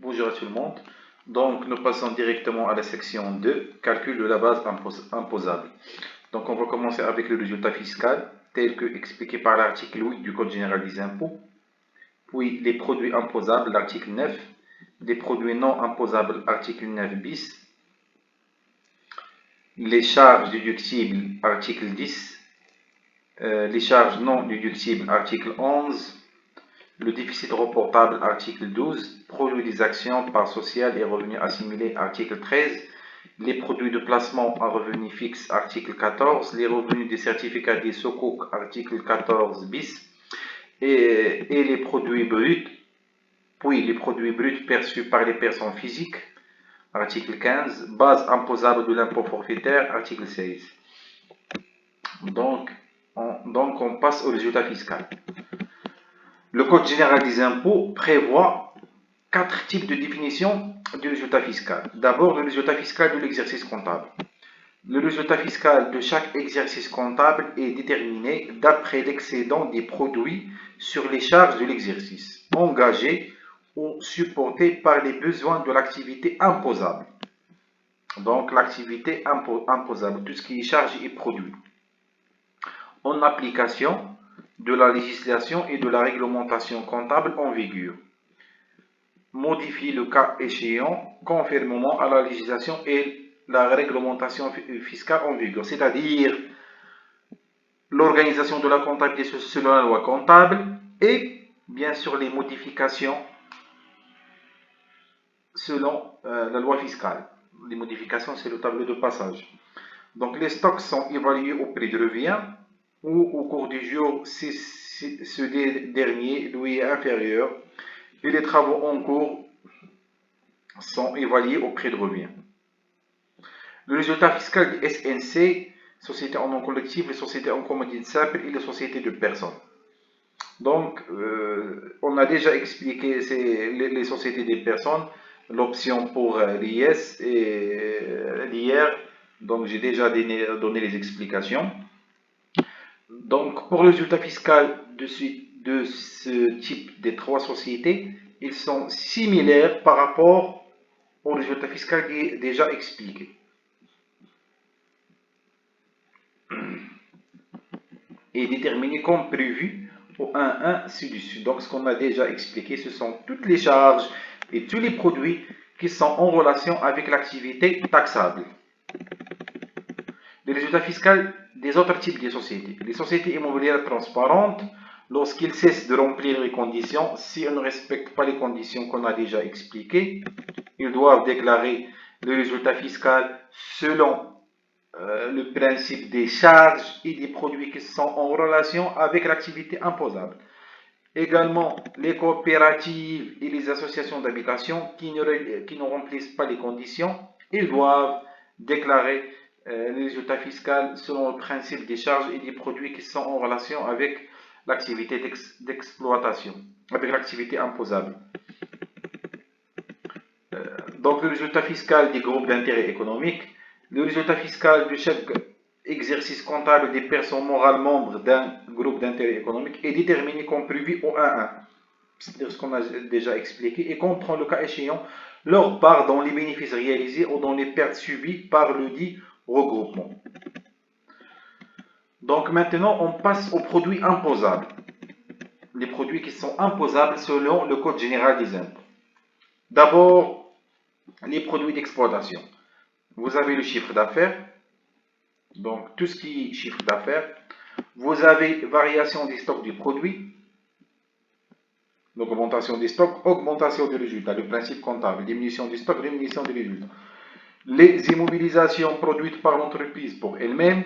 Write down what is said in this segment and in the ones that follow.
Bonjour à tout le monde. Donc, nous passons directement à la section 2, calcul de la base imposable. Donc, on va commencer avec le résultat fiscal, tel que expliqué par l'article 8 du Code général des impôts. Puis, les produits imposables, l'article 9. Les produits non imposables, article 9 bis. Les charges déductibles, article 10. Les charges non déductibles, article 11. Le déficit reportable, article 12. Produit des actions, part sociale et revenus assimilés, article 13. Les produits de placement à revenus fixes, article 14. Les revenus des certificats des sukuk, article 14 bis. Et les produits bruts, puis les produits bruts perçus par les personnes physiques, article 15. Base imposable de l'impôt forfaitaire, article 16. Donc, on passe au résultat fiscal. Le Code général des impôts prévoit 4 types de définition du résultat fiscal. D'abord, le résultat fiscal de l'exercice comptable. Le résultat fiscal de chaque exercice comptable est déterminé d'après l'excédent des produits sur les charges de l'exercice, engagés ou supportés par les besoins de l'activité imposable. Donc, l'activité imposable, tout ce qui est charge et produit. En application de la législation et de la réglementation comptable en vigueur. Modifie le cas échéant conformément à la législation et la réglementation fiscale en vigueur, c'est-à-dire l'organisation de la comptabilité selon la loi comptable et bien sûr les modifications selon la loi fiscale. Les modifications, c'est le tableau de passage. Donc les stocks sont évalués au prix de revient ou au cours du jour si ce dernier lui est inférieur et les travaux en cours sont évalués au prix de revient. Le résultat fiscal des SNC, sociétés en nom collectif, les sociétés en commandite simple et les sociétés de personnes. Donc, on a déjà expliqué les sociétés des personnes, l'option pour l'IS et l'IR. Donc, j'ai déjà donné les explications. Donc, pour le résultat fiscal de ce type des 3 sociétés, ils sont similaires par rapport au résultat fiscal qui est déjà expliqué. Et déterminé comme prévu au 1.1 ci-dessus. Donc, ce qu'on a déjà expliqué, ce sont toutes les charges et tous les produits qui sont en relation avec l'activité taxable. Les résultats fiscaux des autres types de sociétés. Les sociétés immobilières transparentes, lorsqu'ils cessent de remplir les conditions, si elles ne respectent pas les conditions qu'on a déjà expliquées, ils doivent déclarer le résultat fiscal selon le principe des charges et des produits qui sont en relation avec l'activité imposable. Également, les coopératives et les associations d'habitation qui ne remplissent pas les conditions, ils doivent déclarer le résultat fiscal selon le principe des charges et des produits qui sont en relation avec l'activité d'exploitation, avec l'activité imposable. Donc, le résultat fiscal des groupes d'intérêt économique. Le résultat fiscal de chaque exercice comptable des personnes morales membres d'un groupe d'intérêt économique est déterminé comme prévu au 1.1. C'est-à-dire ce qu'on a déjà expliqué et comprend le cas échéant leur part dans les bénéfices réalisés ou dans les pertes subies par le dit regroupement. Donc maintenant, on passe aux produits imposables. Les produits qui sont imposables selon le Code général des impôts. D'abord, les produits d'exploitation. Vous avez le chiffre d'affaires, donc tout ce qui est chiffre d'affaires. Vous avez variation des stocks du produit, l'augmentation des stocks, augmentation des résultats, le principe comptable, diminution des stocks, diminution des résultats. Les immobilisations produites par l'entreprise pour elle-même,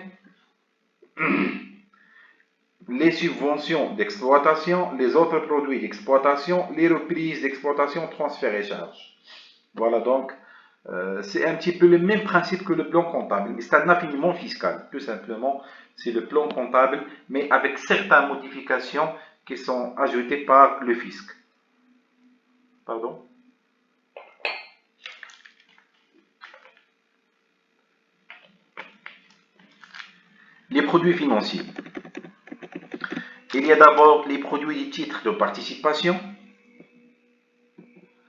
les subventions d'exploitation, les autres produits d'exploitation, les reprises d'exploitation, transferts et charges. Voilà donc. C'est un petit peu le même principe que le plan comptable, mais c'est un affinement fiscal, tout simplement. C'est le plan comptable, mais avec certaines modifications qui sont ajoutées par le fisc. Pardon? Les produits financiers. Il y a d'abord les produits des titres de participation.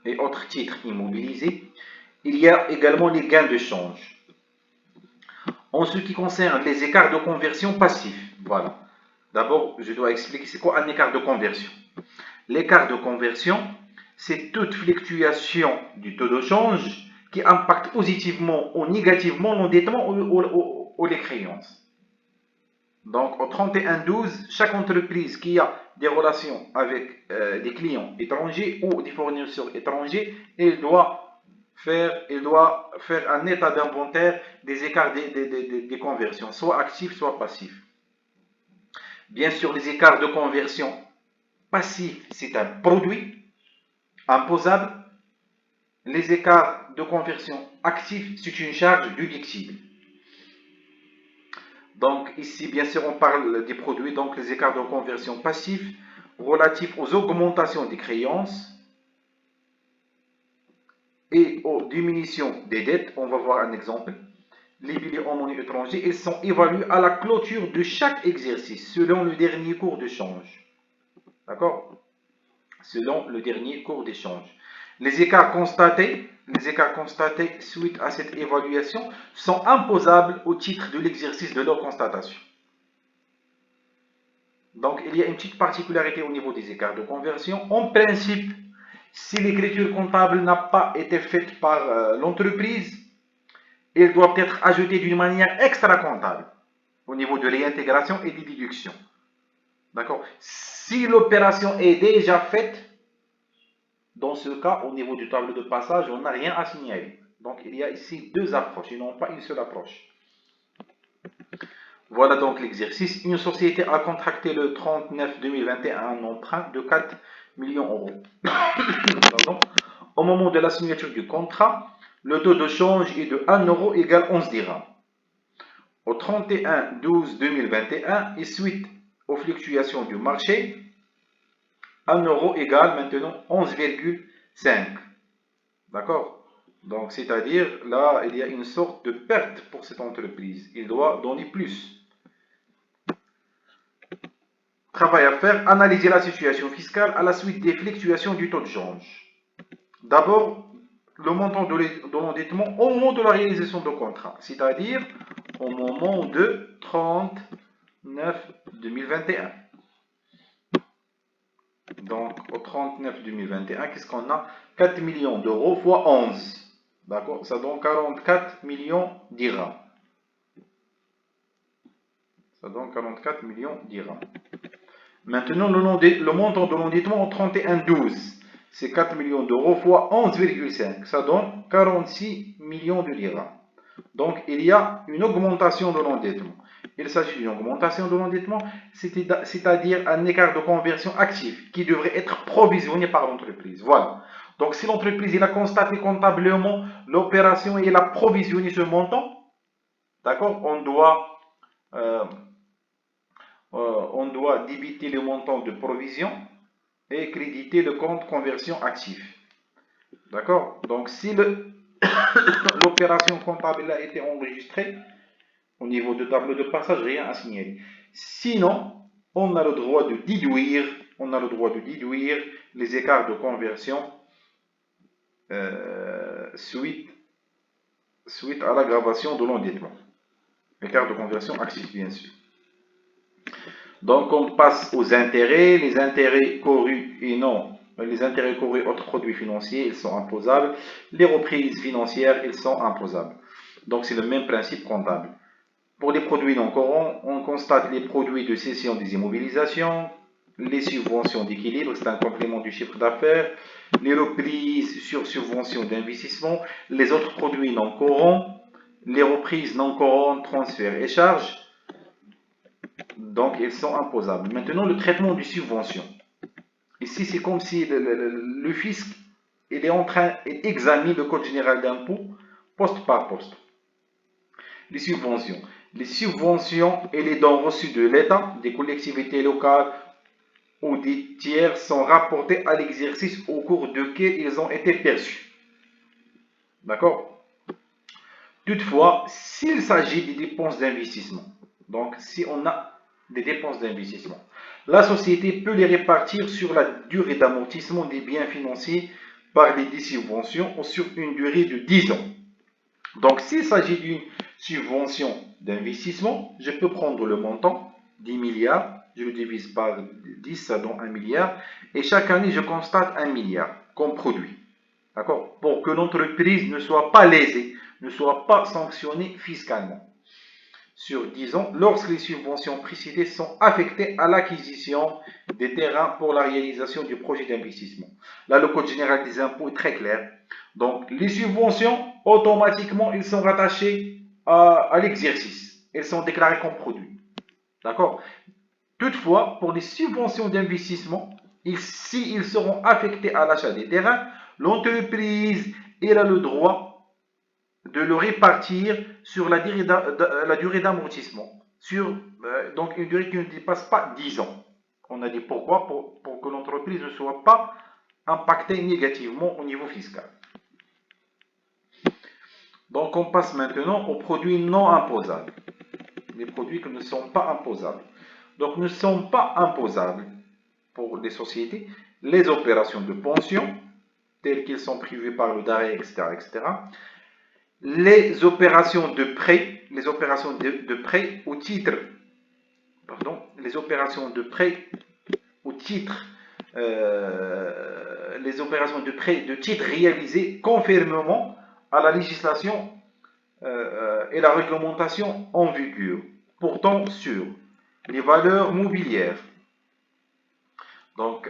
et autres titres immobilisés. Il y a également les gains de change. En ce qui concerne les écarts de conversion passifs, voilà. D'abord, je dois expliquer c'est quoi un écart de conversion. L'écart de conversion, c'est toute fluctuation du taux de change qui impacte positivement ou négativement l'endettement ou les créances. Donc, au 31-12, chaque entreprise qui a des relations avec des clients étrangers ou des fournisseurs étrangers, elle doit faire un état d'inventaire des écarts des conversions, soit actifs, soit passifs. Bien sûr, les écarts de conversion passifs, c'est un produit imposable. Les écarts de conversion actifs, c'est une charge déductible. Donc ici, bien sûr, on parle des produits, donc les écarts de conversion passifs relatifs aux augmentations des créances et aux diminutions des dettes. On va voir un exemple. Les billets en monnaie étrangère, ils sont évalués à la clôture de chaque exercice selon le dernier cours de change. D'accord? Selon le dernier cours d'échange. Les écarts constatés suite à cette évaluation sont imposables au titre de l'exercice de leur constatation. Donc, il y a une petite particularité au niveau des écarts de conversion. En principe, si l'écriture comptable n'a pas été faite par l'entreprise, elle doit être ajoutée d'une manière extra-comptable au niveau de réintégration et de déduction. D'accord? Si l'opération est déjà faite, dans ce cas, au niveau du tableau de passage, on n'a rien à signaler. Donc, il y a ici deux approches et non pas une seule approche. Voilà donc l'exercice. Une société a contracté le 30/9/2021 un emprunt de 4 millions d'euros. Au moment de la signature du contrat, le taux de change est de 1 euro égale 11 dirhams. Au 31/12/2021 et suite aux fluctuations du marché, 1 euro égale maintenant 11,5. D'accord? Donc, c'est-à-dire, là, il y a une sorte de perte pour cette entreprise. Il doit donner plus. Travail à faire, analyser la situation fiscale à la suite des fluctuations du taux de change. D'abord, le montant de l'endettement au moment de la réalisation de contrat, c'est-à-dire au moment de 30/9/2021. Donc, au 30/9/2021, qu'est-ce qu'on a? 4 millions d'euros fois 11. D'accord? Ça donne 44 millions dirhams. Ça donne 44 millions dirhams. Maintenant, le montant de l'endettement au 31/12, c'est 4 millions d'euros fois 11,5. Ça donne 46 millions de dirhams. Donc, il y a une augmentation de l'endettement. Il s'agit d'une augmentation de l'endettement, c'est-à-dire un écart de conversion actif qui devrait être provisionné par l'entreprise. Voilà. Donc, si l'entreprise a constaté comptablement l'opération et elle a provisionné ce montant, d'accord, on doit débiter le montant de provision et créditer le compte conversion actif. D'accord? Donc, si l'opération comptable a été enregistrée, au niveau du tableau de passage, rien à signaler. Sinon, on a le droit de déduire, les écarts de conversion suite à l'aggravation de l'endettement. Écart de conversion actif, bien sûr. Donc, on passe aux intérêts. Les intérêts courus et non, les intérêts courus autres produits financiers, ils sont imposables. Les reprises financières, ils sont imposables. Donc, c'est le même principe comptable. Pour les produits non courants, on constate les produits de cession des immobilisations, les subventions d'équilibre, c'est un complément du chiffre d'affaires, les reprises sur subventions d'investissement, les autres produits non courants, les reprises non courantes, transferts et charges. Donc, ils sont imposables. Maintenant, le traitement des subventions. Ici, c'est comme si le fisc est en train d'examiner le code général d'impôt poste par poste. Les subventions. Les subventions et les dons reçus de l'État, des collectivités locales ou des tiers sont rapportés à l'exercice au cours duquel ils ont été perçus. D'accord? Toutefois, s'il s'agit des dépenses d'investissement, donc si on a des dépenses d'investissement, la société peut les répartir sur la durée d'amortissement des biens financiers parler des subventions sur une durée de 10 ans. Donc, s'il s'agit d'une subvention d'investissement, je peux prendre le montant, 10 milliards, je le divise par 10, ça donne 1 milliard, et chaque année, je constate 1 milliard comme produit. D'accord? Pour que l'entreprise ne soit pas lésée, ne soit pas sanctionnée fiscalement. Sur 10 ans, lorsque les subventions précitées sont affectées à l'acquisition des terrains pour la réalisation du projet d'investissement. Là, le Code général des impôts est très clair. Donc, les subventions, automatiquement, ils sont rattachés à l'exercice. Elles sont déclarées comme produits. D'accord? Toutefois, pour les subventions d'investissement, s'ils seront affectés à l'achat des terrains, l'entreprise a le droit de le répartir sur la durée d'amortissement, donc une durée qui ne dépasse pas 10 ans. On a dit pourquoi? Pour que l'entreprise ne soit pas impactée négativement au niveau fiscal. Donc on passe maintenant aux produits non imposables. Les produits qui ne sont pas imposables. Donc ne sont pas imposables pour les sociétés les opérations de pension, telles qu'elles sont prévues par le DARE, etc., etc. Les opérations de prêt, au titre, les opérations de prêt au titre, les opérations de prêt de titre réalisées conformément à la législation et la réglementation en vigueur, portant sur les valeurs mobilières. Donc,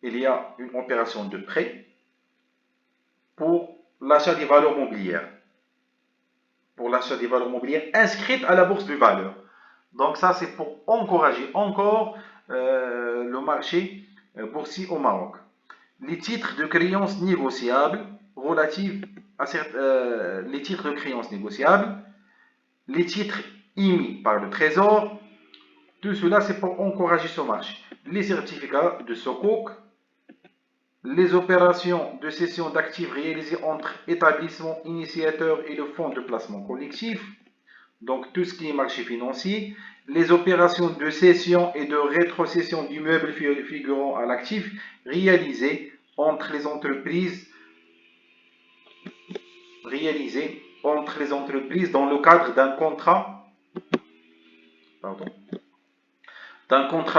il y a une opération de prêt pour l'achat des valeurs mobilières. Pour l'achat des valeurs mobilières inscrites à la bourse de valeurs. Donc ça, c'est pour encourager encore le marché boursier au Maroc. Les titres de créances négociables relatifs à les titres de créances négociables, les titres émis par le Trésor, tout cela, c'est pour encourager ce marché. Les certificats de Sukuk, les opérations de cession d'actifs réalisées entre établissements initiateurs et le fonds de placement collectif, donc tout ce qui est marché financier, les opérations de cession et de rétrocession d'immeubles figurant à l'actif réalisées entre les entreprises dans le cadre d'un contrat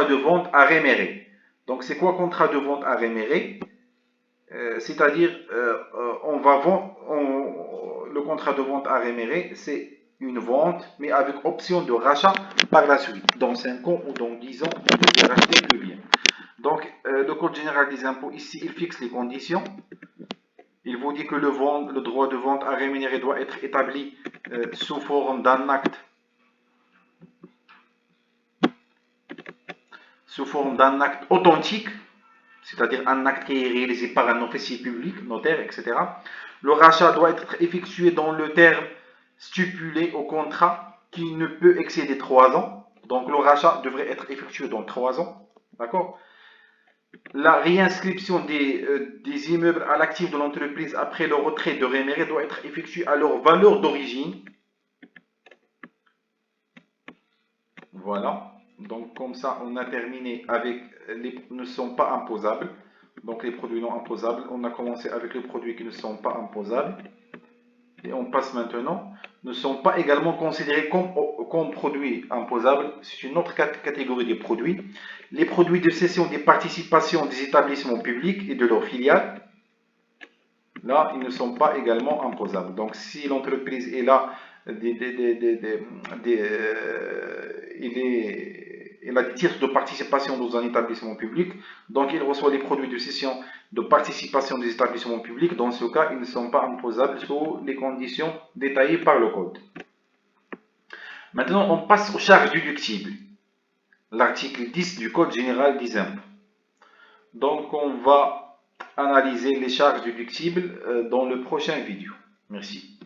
de vente à réméré. Donc c'est quoi contrat de vente à réméré? C'est-à-dire, le contrat de vente à réméré, c'est une vente, mais avec option de rachat par la suite. Dans 5 ans ou dans 10 ans, on peut racheter le bien. Donc, le Code général des impôts, ici, il fixe les conditions. Il vous dit que le droit de vente à rémunérer doit être établi sous forme d'un acte authentique, c'est-à-dire un acte qui est réalisé par un officier public, notaire, etc. Le rachat doit être effectué dans le terme stipulé au contrat qui ne peut excéder 3 ans. Donc le rachat devrait être effectué dans 3 ans. D'accord? La réinscription des immeubles à l'actif de l'entreprise après le retrait de réméré doit être effectuée à leur valeur d'origine. Voilà. Donc comme ça, on a terminé avec les ne sont pas imposables. Donc les produits non imposables. On a commencé avec les produits qui ne sont pas imposables. Et on passe maintenant. Ne sont pas également considérés comme produits imposables. C'est une autre catégorie de produits. Les produits de cession des participations des établissements publics et de leurs filiales. Là, ils ne sont pas également imposables. Donc si l'entreprise est là, il a des titres de participation dans un établissement public, donc il reçoit les produits de cession de participation des établissements publics. Dans ce cas, ils ne sont pas imposables sous les conditions détaillées par le Code. Maintenant, on passe aux charges déductibles. L'article 10 du Code général des impôts. Donc, on va analyser les charges déductibles dans le prochain vidéo. Merci.